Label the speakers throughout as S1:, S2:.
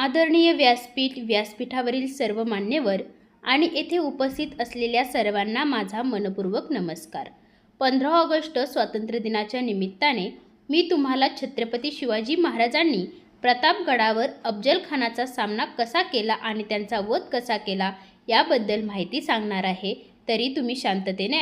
S1: आदरणीय व्यासपीठावरील सर्व मान्यवर आणि येथे उपस्थित असलेल्या सर्वांना माझा मनपूर्वक नमस्कार। 15 ऑगस्ट स्वातंत्र्य दिनाच्या निमित्ताने मी तुम्हाला छत्रपती शिवाजी महाराजांनी प्रतापगडावर अफजल खानाचा सामना कसा केला आणि त्यांचा वध कसा केला याबद्दल माहिती सांगणार आहे, तरी तुम्ही शांततेने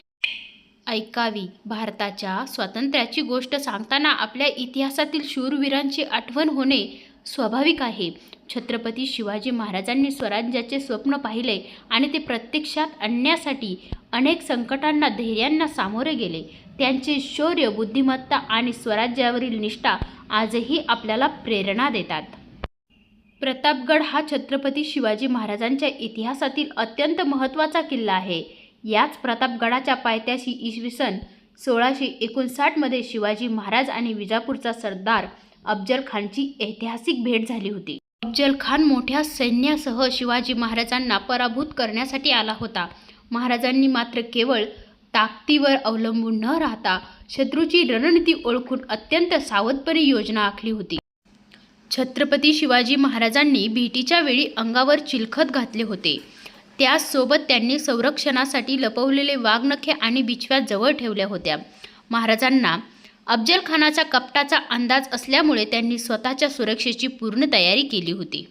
S1: ऐकावी। भारताच्या स्वातंत्र्याची गोष्ट सांगताना आपल्या इतिहासातील शूरवीरांची आठवण होणे स्वाभाविक आहे। छत्रपती शिवाजी महाराजांनी स्वराज्याचे स्वप्न पाहिले आणि ते प्रत्यक्षात आणण्यासाठी अनेक संकटांना धैर्याने सामोरे गेले। त्यांचे शौर्य, बुद्धिमत्ता आणि स्वराज्यावरील निष्ठा आजही आपल्याला प्रेरणा देतात। प्रतापगड हा छत्रपती शिवाजी महाराजांच्या इतिहासातील अत्यंत महत्त्वाचा किल्ला आहे। याच प्रतापगडाच्या पायथ्याशी इसवी सन 1659 मध्ये शिवाजी महाराज आणि विजापूरचा सरदार अफजल खानची ऐतिहासिक भेट झाली होती। अफजल खान मोठ्या सैन्यासह शिवाजी महाराजांना पराभूत करण्यासाठी आला होता। महाराजांनी मात्र केवळ ताकदीवर अवलंबून न राहता शत्रूची रणनीती ओळखून अत्यंत सावधपणे योजना आखली होती। छत्रपती शिवाजी महाराजांनी भेटीच्या वेळी अंगावर चिलखत घातले होते। त्याचसोबत त्यांनी संरक्षणासाठी लपवलेले वाघनखे आणि बिछव्या जवळ ठेवल्या होत्या। महाराजांना अफजल खानाच्या कपटाचा अंदाज असल्यामुळे त्यांनी स्वतःच्या सुरक्षेची पूर्ण तयारी केली होती।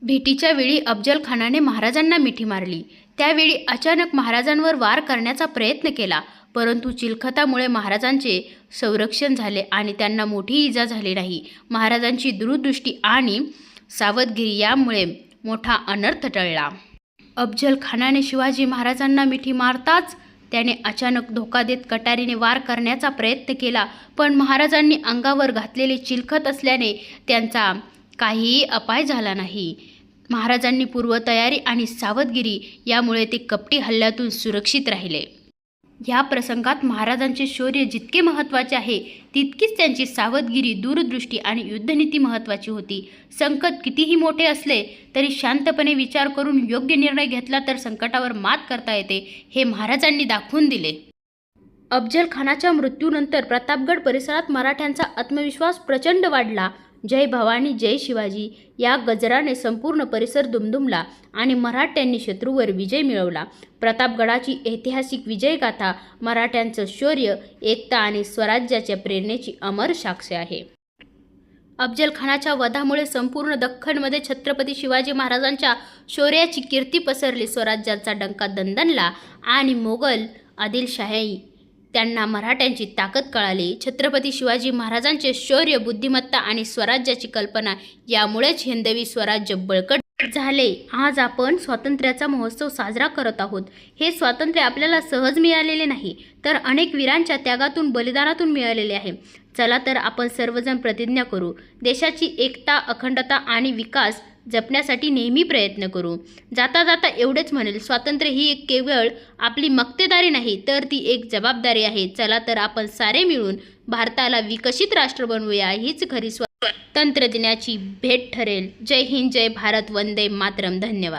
S1: भेटीच्या वेळी अफजल खानाने महाराजांना मिठी मारली। त्यावेळी अचानक महाराजांवर वार करण्याचा प्रयत्न केला, परंतु चिलखतामुळे महाराजांचे संरक्षण झाले आणि त्यांना मोठी इजा झाली नाही। महाराजांची दूरदृष्टी आणि सावधगिरी यामुळे मोठा अनर्थ टळला। अफजल खानाने शिवाजी महाराजांना मिठी मारताच त्याने अचानक धोका देत कटारीने वार करण्याचा प्रयत्न केला, पण महाराजांनी अंगावर घातलेले चिलखत असल्याने त्यांचा काहीही अपाय झाला नाही। महाराजांनी पूर्वतयारी आणि सावधगिरी यामुळे ते कपटी हल्ल्यातून सुरक्षित राहिले। या प्रसंगात महाराजांचे शौर्य जितके महत्त्वाचे आहे, तितकीच त्यांची सावधगिरी, दूरदृष्टी आणि युद्धनीती महत्त्वाची होती। संकट कितीही मोठे असले तरी शांतपणे विचार करून योग्य निर्णय घेतला तर संकटावर मात करता येते, हे महाराजांनी दाखवून दिले। अफजल खानाच्या मृत्यूनंतर प्रतापगड परिसरात मराठ्यांचा आत्मविश्वास प्रचंड वाढला। जय भवानी जय शिवाजी या गजराने संपूर्ण परिसर दुमदुमला आणि मराठ्यांनी शत्रूवर विजय मिळवला। प्रतापगडाची ऐतिहासिक विजयगाथा मराठ्यांचं शौर्य, एकता आणि स्वराज्याच्या प्रेरणेची अमर साक्ष आहे। अफजल खानाच्या वधामुळे संपूर्ण दख्खनमध्ये छत्रपती शिवाजी महाराजांच्या शौर्याची कीर्ती पसरली। स्वराज्याचा डंका दणदणला आणि मोगल आदिलशाही त्यांना मराठ्यांची ताकद कळाली। छत्रपती शिवाजी महाराजांचे शौर्य, बुद्धिमत्ता आणि स्वराज्याची कल्पना यामुळेच हिंदवी स्वराज्य बळकट झाले। आज आपण स्वातंत्र्याचा महोत्सव साजरा करत आहोत। हे स्वातंत्र्य आपल्याला सहज मिळालेले नाही, तर अनेक वीरांच्या त्यागातून, बलिदानातून मिळालेले आहे। चला तर आपण सर्वजण प्रतिज्ञा करू, देशाची एकता, अखंडता आणि विकास जपण्यासाठी नेहमी प्रयत्न करू। जाता जाता एवढेच म्हणेल, स्वातंत्र्य ही केवळ आपली मक्तेदारी नाही, तर ती एक जबाबदारी आहे। चला तर आपण सारे मिळून भारताला विकसित राष्ट्र बनवूया, हीच खरी स्वातंत्र्य दिनाची भेट ठरेल। जय हिंद, जय भारत, वंदे मातरम। धन्यवाद।